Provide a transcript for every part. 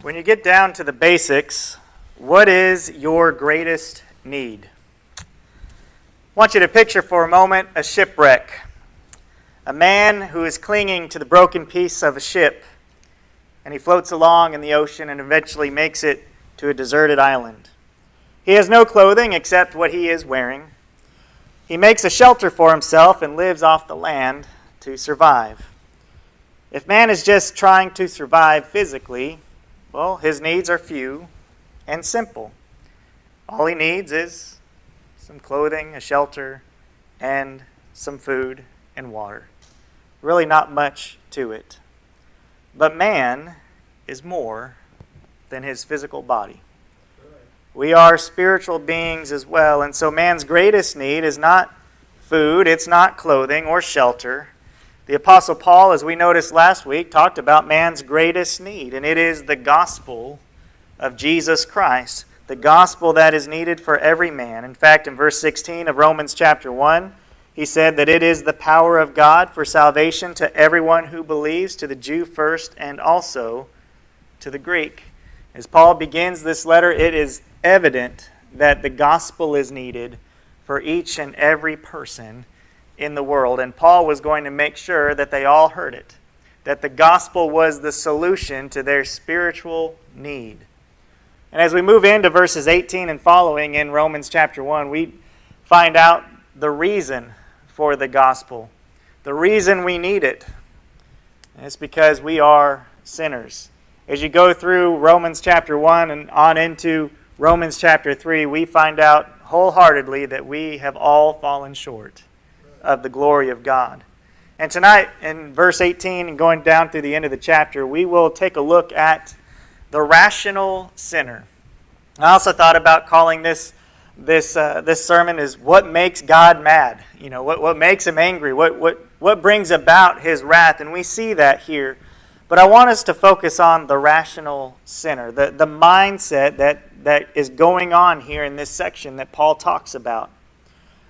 When you get down to the basics, what is your greatest need? I want you to picture for a moment a shipwreck. A man who is clinging to the broken piece of a ship, and he floats along in the ocean and eventually makes it to a deserted island. He has no clothing except what he is wearing. He makes a shelter for himself and lives off the land to survive. If man is just trying to survive physically, well, his needs are few and simple. All he needs is some clothing, a shelter, and some food and water. Really not much to it. But man is more than his physical body. We are spiritual beings as well, and so man's greatest need is not food, it's not clothing or shelter. The Apostle Paul, as we noticed last week, talked about man's greatest need, and it is the gospel of Jesus Christ, the gospel that is needed for every man. In fact, in verse 16 of Romans chapter 1, he said that it is the power of God for salvation to everyone who believes, to the Jew first and also to the Greek. As Paul begins this letter, it is evident that the gospel is needed for each and every person in the world. And Paul was going to make sure that they all heard it, that the gospel was the solution to their spiritual need. And as we move into verses 18 and following in Romans chapter 1, we find out the reason for the gospel, the reason we need it. And it's because we are sinners. As you go through Romans chapter 1 and on into Romans chapter 3, we find out wholeheartedly that we have all fallen short of the glory of God. And tonight, in verse 18 and going down through the end of the chapter, we will take a look at the rational sinner. I also thought about calling this sermon is what makes God mad. You know, what makes him angry? What brings about his wrath? And we see that here. But I want us to focus on the rational sinner, the mindset that is going on here in this section that Paul talks about.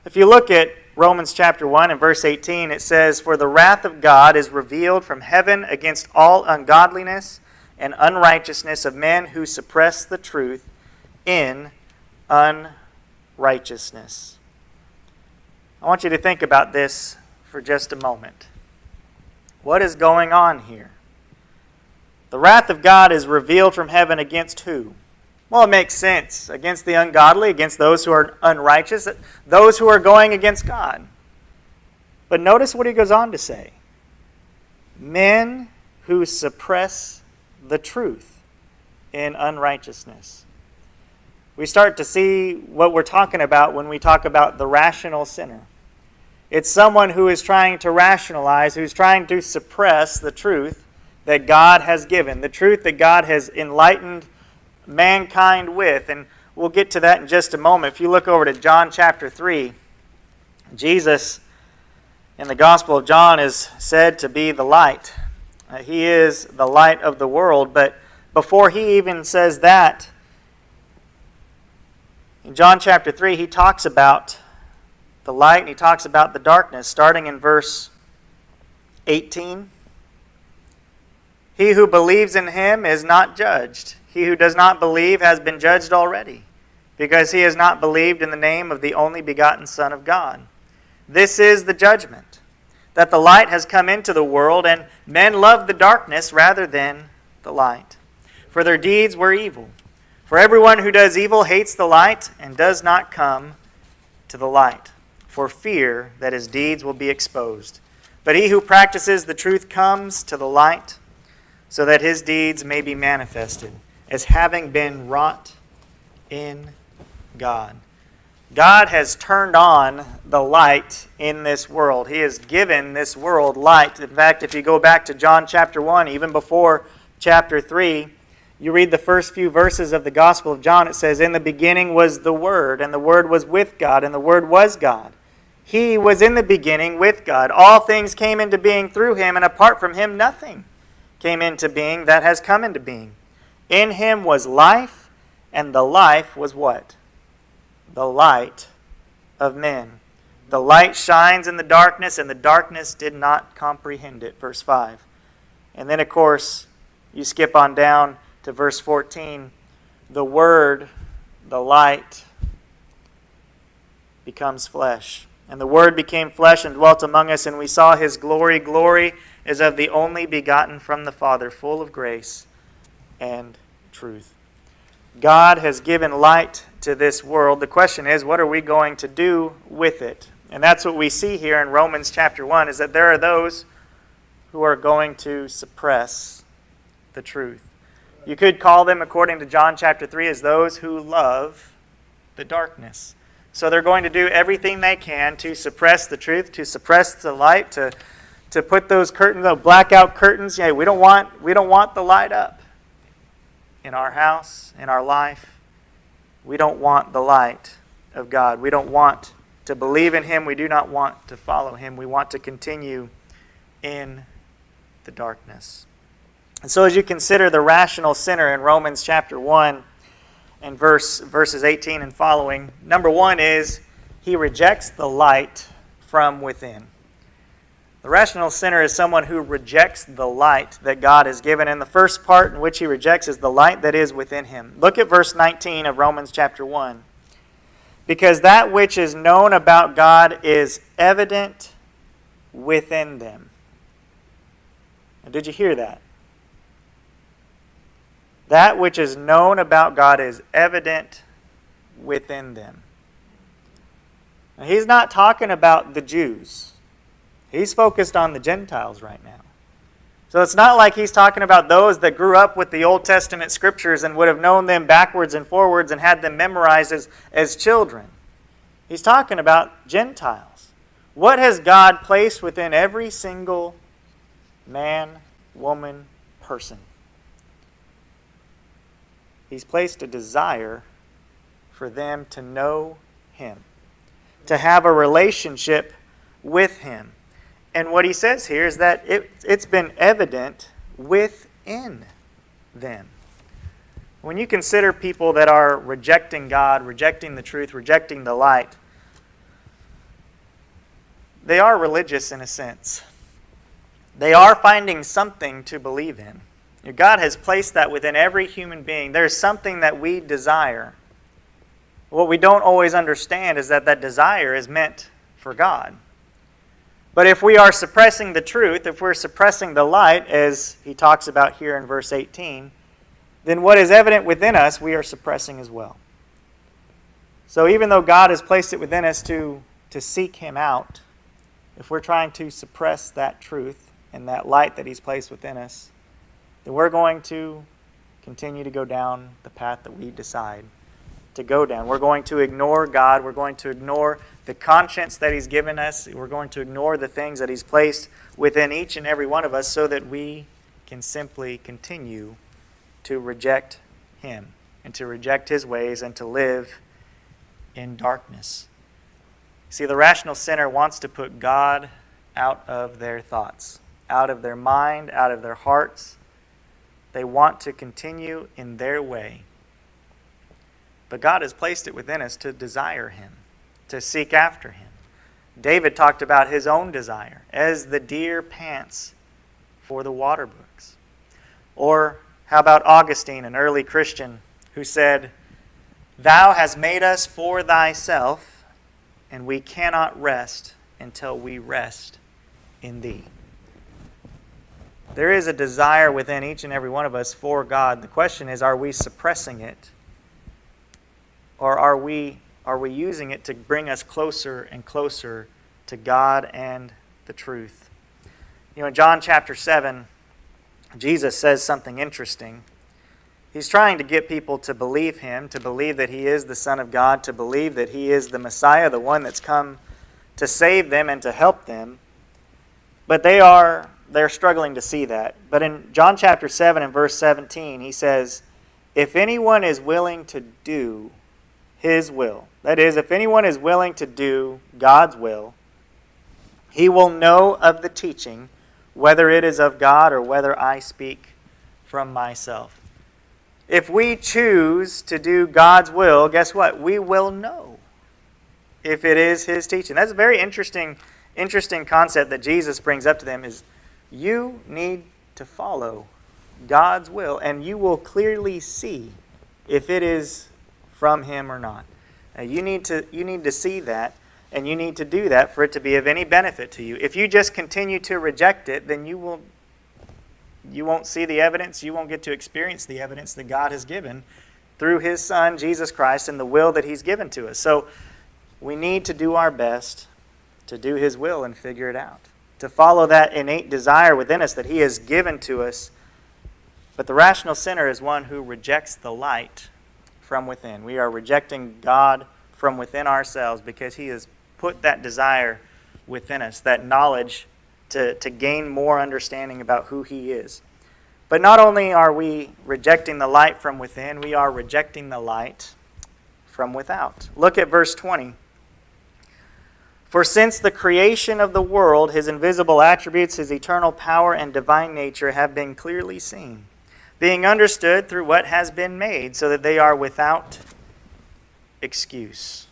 If you look at Romans chapter 1 and verse 18, it says, "For the wrath of God is revealed from heaven against all ungodliness and unrighteousness of men who suppress the truth in unrighteousness." I want you to think about this for just a moment. What is going on here? The wrath of God is revealed from heaven against who? Well, it makes sense. Against the ungodly, against those who are unrighteous, those who are going against God. But notice what he goes on to say. Men who suppress the truth in unrighteousness. We start to see what we're talking about when we talk about the rational sinner. It's someone who is trying to rationalize, who's trying to suppress the truth that God has given, the truth that God has enlightened mankind with. And we'll get to that in just a moment. If you look over to John chapter 3, Jesus in the Gospel of John is said to be the light. He is the light of the world. But before he even says that, in John chapter 3, he talks about the light and he talks about the darkness, starting in verse 18. "He who believes in him is not judged. He who does not believe has been judged already, because he has not believed in the name of the only begotten Son of God. This is the judgment, that the light has come into the world, and men love the darkness rather than the light, for their deeds were evil. For everyone who does evil hates the light and does not come to the light, for fear that his deeds will be exposed. But he who practices the truth comes to the light, so that his deeds may be manifested, as having been wrought in God." God has turned on the light in this world. He has given this world light. In fact, if you go back to John chapter 1, even before chapter 3, you read the first few verses of the Gospel of John, it says, "In the beginning was the Word, and the Word was with God, and the Word was God. He was in the beginning with God. All things came into being through him, and apart from him nothing came into being that has come into being. In him was life, and the life was" what? "The light of men. The light shines in the darkness, and the darkness did not comprehend it." Verse 5. And then, of course, you skip on down to verse 14, the Word, the light, becomes flesh. And the Word became flesh and dwelt among us, and we saw His glory. Glory is of the only begotten from the Father, full of grace and truth. God has given light to this world. The question is, what are we going to do with it? And that's what we see here in Romans chapter 1, is that there are those who are going to suppress the truth. You could call them, according to John chapter 3, as those who love the darkness. So they're going to do everything they can to suppress the truth, to suppress the light, to put those curtains, those blackout curtains. Yeah, we don't want the light up in our house, in our life. We don't want the light of God. We don't want to believe in Him. We do not want to follow Him. We want to continue in the darkness. And so as you consider the rational sinner in Romans chapter 1 and verses 18 and following, number one is he rejects the light from within. The rational sinner is someone who rejects the light that God has given. And the first part in which he rejects is the light that is within him. Look at verse 19 of Romans chapter 1. Because that which is known about God is evident within them. Now, did you hear that? That which is known about God is evident within them. Now, he's not talking about the Jews. He's focused on the Gentiles right now. So it's not like he's talking about those that grew up with the Old Testament scriptures and would have known them backwards and forwards and had them memorized as children. He's talking about Gentiles. What has God placed within every single man, woman, person? He's placed a desire for them to know Him, to have a relationship with Him. And what he says here is that it's been evident within them. When you consider people that are rejecting God, rejecting the truth, rejecting the light, they are religious in a sense. They are finding something to believe in. God has placed that within every human being. There's something that we desire. What we don't always understand is that that desire is meant for God. But if we are suppressing the truth, if we're suppressing the light, as he talks about here in verse 18, then what is evident within us, we are suppressing as well. So even though God has placed it within us to seek Him out, if we're trying to suppress that truth and that light that He's placed within us, then we're going to continue to go down the path that we decide to go down. We're going to ignore God. We're going to ignore the conscience that He's given us. We're going to ignore the things that He's placed within each and every one of us so that we can simply continue to reject Him and to reject His ways and to live in darkness. See, the rational sinner wants to put God out of their thoughts, out of their mind, out of their hearts. They want to continue in their way. But God has placed it within us to desire Him, to seek after Him. David talked about his own desire, as the deer pants for the water brooks. Or how about Augustine, an early Christian, who said, "Thou hast made us for Thyself, and we cannot rest until we rest in Thee." There is a desire within each and every one of us for God. The question is, are we suppressing it? Or are we using it to bring us closer and closer to God and the truth? You know, in John chapter 7, Jesus says something interesting. He's trying to get people to believe Him, to believe that He is the Son of God, to believe that He is the Messiah, the one that's come to save them and to help them. But they're struggling to see that. But in John chapter 7 and verse 17, He says, "If anyone is willing to do His will," that is, if anyone is willing to do God's will, "he will know of the teaching, whether it is of God or whether I speak from myself." If we choose to do God's will, guess what? We will know if it is His teaching. That's a very interesting concept that Jesus brings up to them, is you need to follow God's will, and you will clearly see if it is from Him or not. Now, you need to see that, and you need to do that for it to be of any benefit to you. If you just continue to reject it, then you won't see the evidence. You won't get to experience the evidence that God has given through His Son, Jesus Christ, and the will that He's given to us. So we need to do our best to do His will and figure it out, to follow that innate desire within us that He has given to us. But the rational sinner is one who rejects the light from within. We are rejecting God from within ourselves because He has put that desire within us, that knowledge to gain more understanding about who He is. But not only are we rejecting the light from within, we are rejecting the light from without. Look at verse 20. For since the creation of the world, His invisible attributes, His eternal power and divine nature have been clearly seen, being understood through what has been made, so that they are without excuse.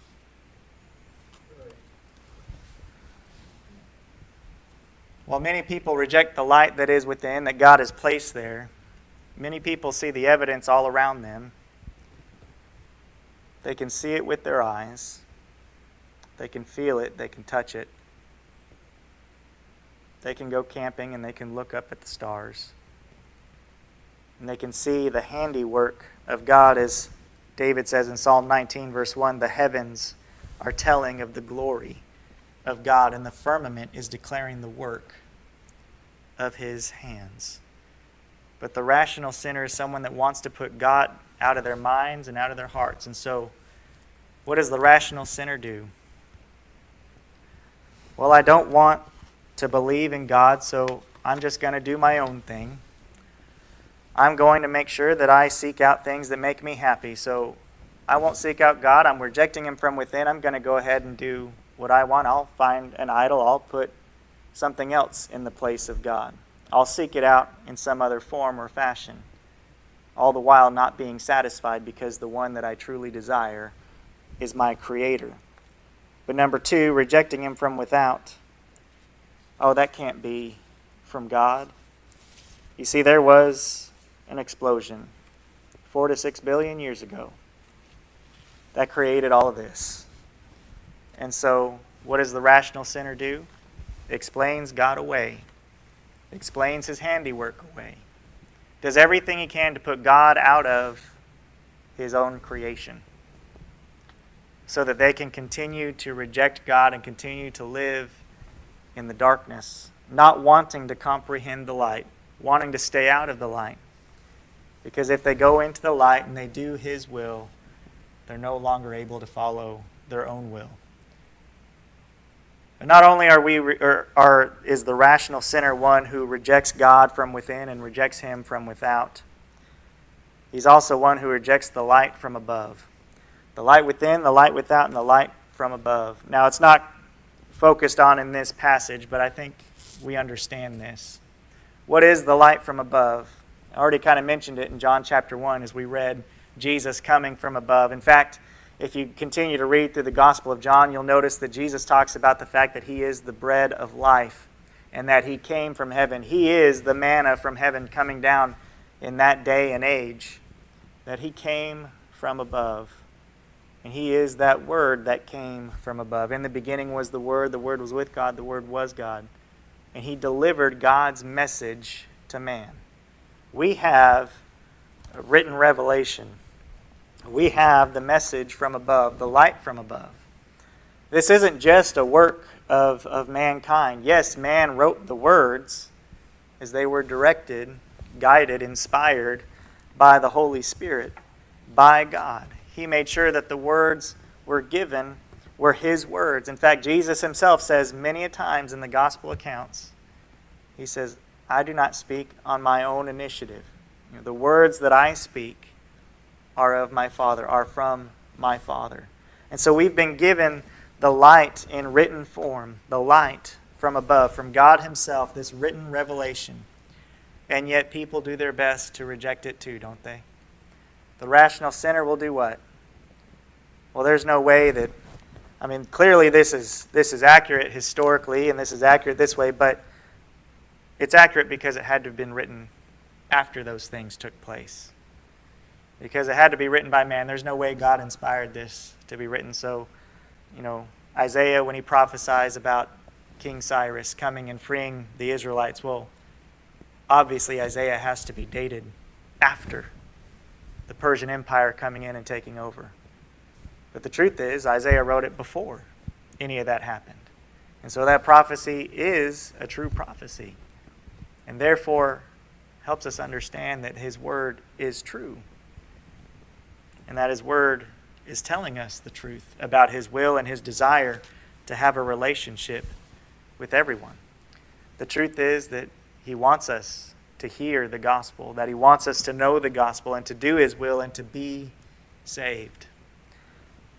While many people reject the light that is within, that God has placed there, many people see the evidence all around them. They can see it with their eyes. They can feel it. They can touch it. They can go camping and they can look up at the stars. And they can see the handiwork of God, as David says in Psalm 19, verse 1, the heavens are telling of the glory of God, and the firmament is declaring the work of His hands. But the rational sinner is someone that wants to put God out of their minds and out of their hearts. And so, what does the rational sinner do? Well, I don't want to believe in God, so I'm just going to do my own thing. I'm going to make sure that I seek out things that make me happy. So I won't seek out God. I'm rejecting Him from within. I'm going to go ahead and do what I want. I'll find an idol. I'll put something else in the place of God. I'll seek it out in some other form or fashion, all the while not being satisfied because the one that I truly desire is my Creator. But number two, rejecting Him from without. Oh, that can't be from God. You see, there was an explosion 4 to 6 billion years ago that created all of this. And so, what does the rational sinner do? Explains God away. Explains His handiwork away. Does everything he can to put God out of His own creation, so that they can continue to reject God and continue to live in the darkness, not wanting to comprehend the light, wanting to stay out of the light. Because if they go into the light and they do His will, they're no longer able to follow their own will. And not only is the rational sinner one who rejects God from within and rejects Him from without, he's also one who rejects the light from above. The light within, the light without, and the light from above. Now, it's not focused on in this passage, but I think we understand this. What is the light from above? I already kind of mentioned it in John chapter 1 as we read Jesus coming from above. In fact, if you continue to read through the Gospel of John, you'll notice that Jesus talks about the fact that He is the bread of life and that He came from heaven. He is the manna from heaven coming down in that day and age, that He came from above. And He is that Word that came from above. In the beginning was the Word was with God, the Word was God. And He delivered God's message to man. We have a written revelation. We have the message from above, the light from above. This isn't just a work of mankind. Yes, man wrote the words as they were directed, guided, inspired by the Holy Spirit, by God. He made sure that the words were given were His words. In fact, Jesus Himself says many a times in the Gospel accounts, He says, I do not speak on my own initiative. The words that I speak are of my Father, are from my Father. And so we've been given the light in written form, the light from above, from God Himself, this written revelation. And yet people do their best to reject it too, don't they? The rational sinner will do what? Well, there's no way that, clearly this is accurate historically, and this is accurate this way, but it's accurate because it had to have been written after those things took place. Because it had to be written by man. There's no way God inspired this to be written. So, Isaiah, when he prophesies about King Cyrus coming and freeing the Israelites, well, obviously Isaiah has to be dated after the Persian Empire coming in and taking over. But the truth is, Isaiah wrote it before any of that happened. And so that prophecy is a true prophecy. And therefore, helps us understand that his word is true. And that his word is telling us the truth about his will and his desire to have a relationship with everyone. The truth is that he wants us to hear the gospel, that he wants us to know the gospel and to do his will and to be saved.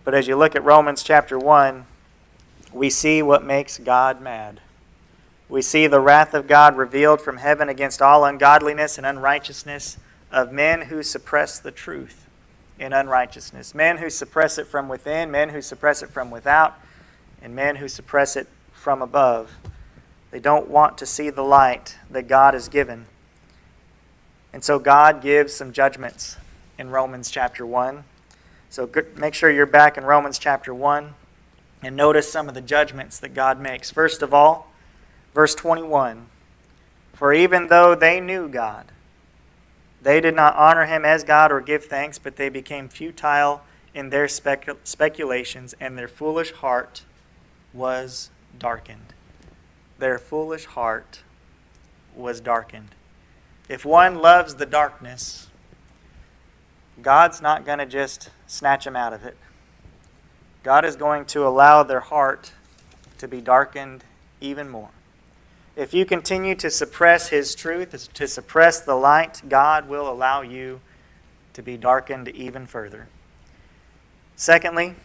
But as you look at Romans chapter 1, we see what makes God mad. We see the wrath of God revealed from heaven against all ungodliness and unrighteousness of men who suppress the truth in unrighteousness. Men who suppress it from within, men who suppress it from without, and men who suppress it from above. They don't want to see the light that God has given. And so God gives some judgments in Romans chapter 1. So make sure you're back in Romans chapter 1 and notice some of the judgments that God makes. First of all, verse 21, "For even though they knew God, they did not honor him as God or give thanks, but they became futile in their speculations, and their foolish heart was darkened." Their foolish heart was darkened. If one loves the darkness, God's not going to just snatch them out of it. God is going to allow their heart to be darkened even more. If you continue to suppress his truth, to suppress the light, God will allow you to be darkened even further. Secondly,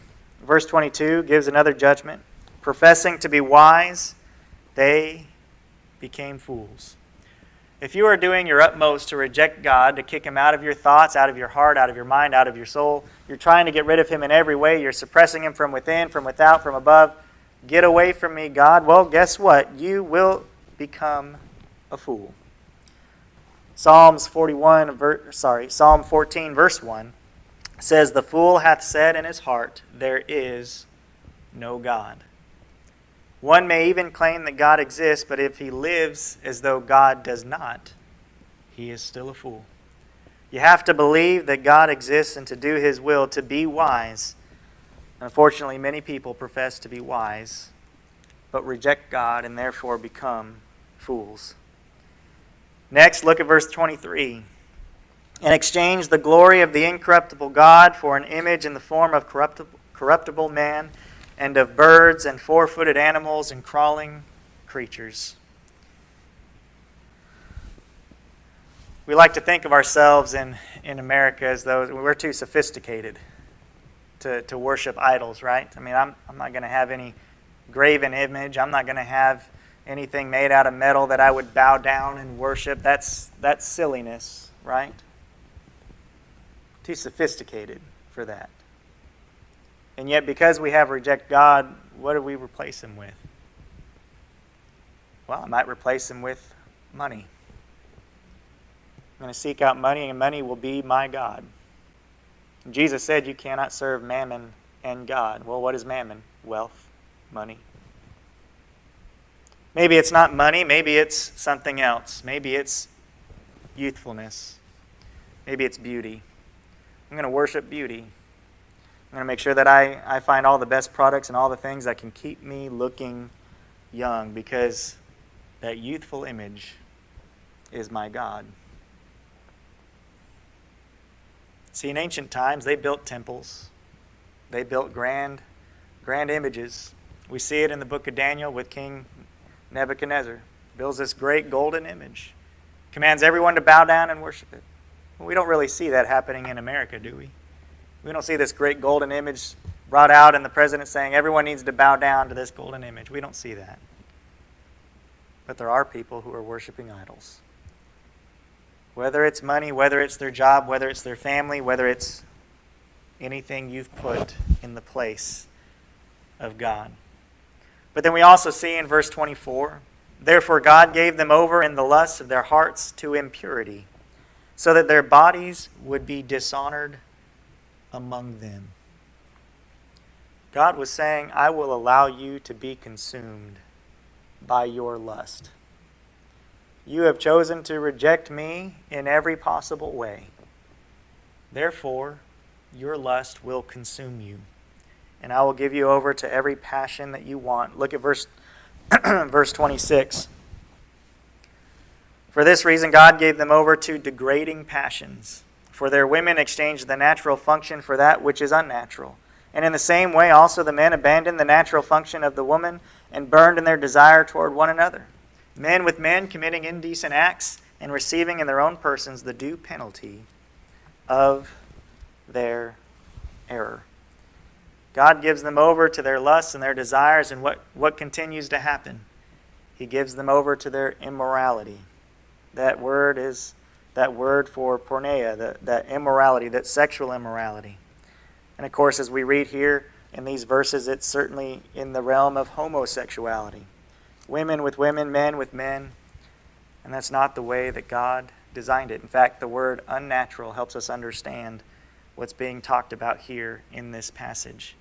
verse 22 gives another judgment. "Professing to be wise, they became fools." If you are doing your utmost to reject God, to kick him out of your thoughts, out of your heart, out of your mind, out of your soul, you're trying to get rid of him in every way, you're suppressing him from within, from without, from above, "Get away from me, God." Well, guess what? You will become a fool. Psalm 14, verse 1 says, "The fool hath said in his heart, there is no God." One may even claim that God exists, but if he lives as though God does not, he is still a fool. You have to believe that God exists and to do his will, to be wise. Unfortunately, many people profess to be wise, but reject God and therefore become fools. Next, look at verse 23. "And exchange the glory of the incorruptible God for an image in the form of corruptible man, and of birds and four-footed animals and crawling creatures." We like to think of ourselves in America as though we're too sophisticated to worship idols, right? I mean, I'm not going to have any graven image. I'm not going to have anything made out of metal that I would bow down and worship. That's silliness, right? Too sophisticated for that. And yet, because we have reject God, what do we replace him with? Well, I might replace him with money. I'm going to seek out money, and money will be my God. And Jesus said you cannot serve mammon and God. Well, what is mammon? Wealth, money. Maybe it's not money. Maybe it's something else. Maybe it's youthfulness. Maybe it's beauty. I'm going to worship beauty. I'm going to make sure that I find all the best products and all the things that can keep me looking young, because that youthful image is my God. See, in ancient times, they built temples. They built grand images. We see it in the book of Daniel with King Nebuchadnezzar. Builds this great golden image. Commands everyone to bow down and worship it. Well, we don't really see that happening in America, do we? We don't see this great golden image brought out and the president saying everyone needs to bow down to this golden image. We don't see that. But there are people who are worshiping idols. Whether it's money, whether it's their job, whether it's their family, whether it's anything you've put in the place of God. But then we also see in verse 24, "Therefore God gave them over in the lusts of their hearts to impurity, so that their bodies would be dishonored among them. God was saying, I will allow you to be consumed by your lust. You have chosen to reject me in every possible way. Therefore, your lust will consume you, and I will give you over to every passion that you want. Look at verse 26. For this reason, God gave them over to degrading passions. For their women exchanged the natural function for that which is unnatural. And in the same way also the men abandoned the natural function of the woman and burned in their desire toward one another. Men with men committing indecent acts and receiving in their own persons the due penalty of their error. God gives them over to their lusts and their desires, and what continues to happen? He gives them over to their immorality. That word for porneia, that immorality, that sexual immorality. And of course, as we read here in these verses, it's certainly in the realm of homosexuality. Women with women, men with men. And that's not the way that God designed it. In fact, the word unnatural helps us understand what's being talked about here in this passage.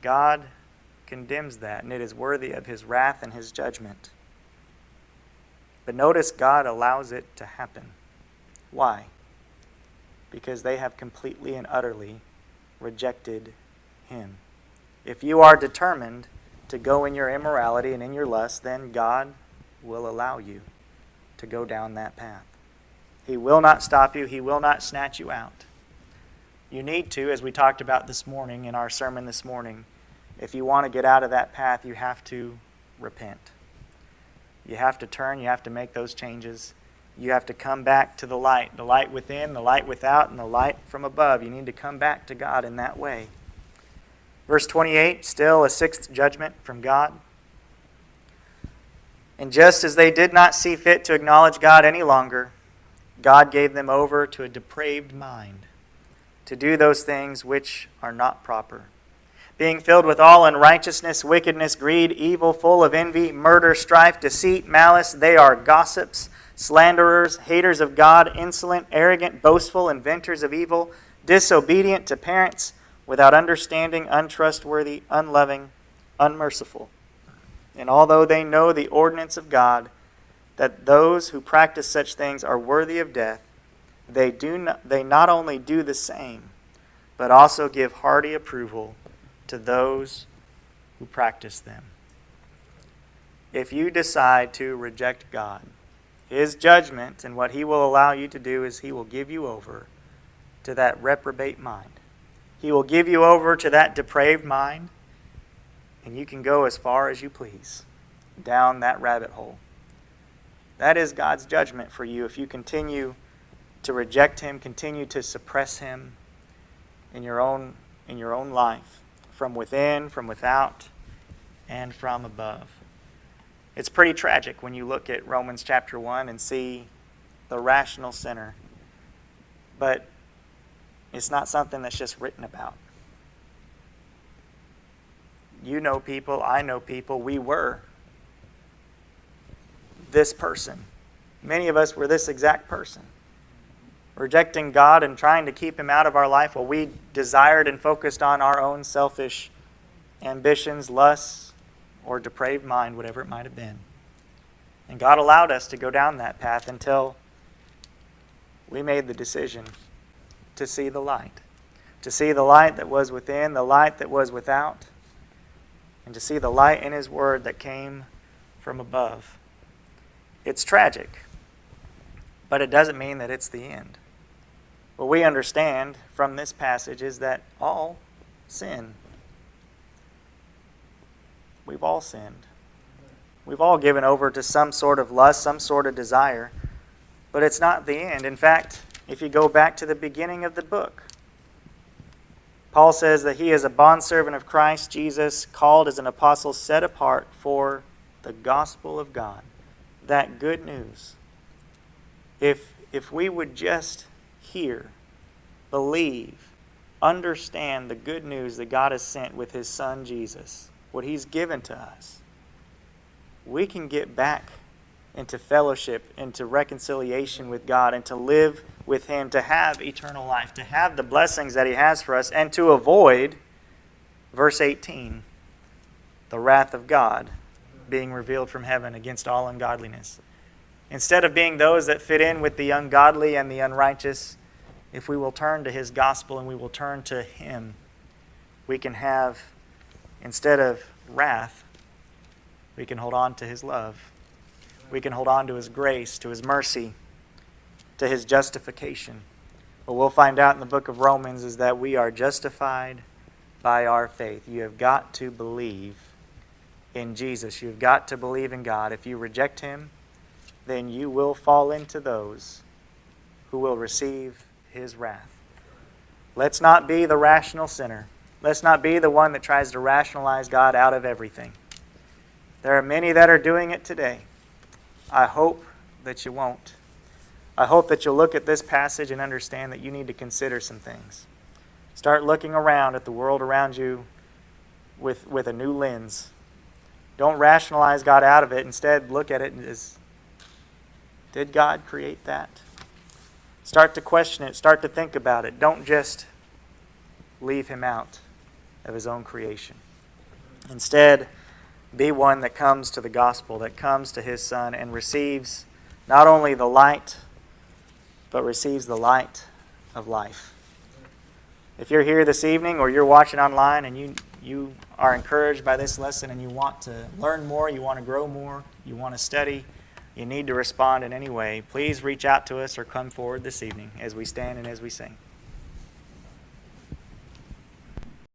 God condemns that, and it is worthy of his wrath and his judgment. But notice God allows it to happen. Why? Because they have completely and utterly rejected him. If you are determined to go in your immorality and in your lust, then God will allow you to go down that path. He will not stop you. He will not snatch you out. You need to, as we talked about this morning in our sermon this morning, if you want to get out of that path, you have to repent. You have to turn. You have to make those changes. You have to come back to the light within, the light without, and the light from above. You need to come back to God in that way. Verse 28, still a sixth judgment from God. And just as they did not see fit to acknowledge God any longer, God gave them over to a depraved mind to do those things which are not proper. Being filled with all unrighteousness, wickedness, greed, evil, full of envy, murder, strife, deceit, malice, they are gossips, slanderers, haters of God, insolent, arrogant, boastful, inventors of evil, disobedient to parents, without understanding, untrustworthy, unloving, unmerciful. And although they know the ordinance of God, that those who practice such things are worthy of death, they not only do the same, but also give hearty approval to those who practice them. If you decide to reject God, his judgment and what he will allow you to do is he will give you over to that reprobate mind. He will give you over to that depraved mind, and you can go as far as you please down that rabbit hole. That is God's judgment for you if you continue to reject him, continue to suppress him in your own life, from within, from without, and from above. It's pretty tragic when you look at Romans chapter 1 and see the rational sinner. But it's not something that's just written about. You know people, I know people, we were this person. Many of us were this exact person. Rejecting God and trying to keep him out of our life while we desired and focused on our own selfish ambitions, lusts, or depraved mind, whatever it might have been. And God allowed us to go down that path until we made the decision to see the light. To see the light that was within, the light that was without, and to see the light in his word that came from above. It's tragic, but it doesn't mean that it's the end. What we understand from this passage is that all sin. We've all sinned. We've all given over to some sort of lust, some sort of desire, but it's not the end. In fact, if you go back to the beginning of the book, Paul says that he is a bondservant of Christ Jesus, called as an apostle, set apart for the gospel of God, that good news. If we would just hear, believe, understand the good news that God has sent with his Son Jesus, what he's given to us, we can get back into fellowship, into reconciliation with God, and to live with Him, to have eternal life, to have the blessings that He has for us, and to avoid, verse 18, the wrath of God being revealed from heaven against all ungodliness. Instead of being those that fit in with the ungodly and the unrighteous, if we will turn to His gospel and we will turn to Him, we can have, instead of wrath, we can hold on to His love. We can hold on to His grace, to His mercy, to His justification. What we'll find out in the book of Romans is that we are justified by our faith. You have got to believe in Jesus. You've got to believe in God. If you reject Him, then you will fall into those who will receive His wrath. Let's not be the rational sinner. Let's not be the one that tries to rationalize God out of everything. There are many that are doing it today. I hope that you won't. I hope that you'll look at this passage and understand that you need to consider some things. Start looking around at the world around you with a new lens. Don't rationalize God out of it. Instead, look at it as, did God create that? Start to question it. Start to think about it. Don't just leave Him out of His own creation. Instead, be one that comes to the gospel, that comes to His Son and receives not only the light, but receives the light of life. If you're here this evening or you're watching online and you are encouraged by this lesson and you want to learn more, you want to grow more, you want to study, you need to respond in any way, please reach out to us or come forward this evening as we stand and as we sing.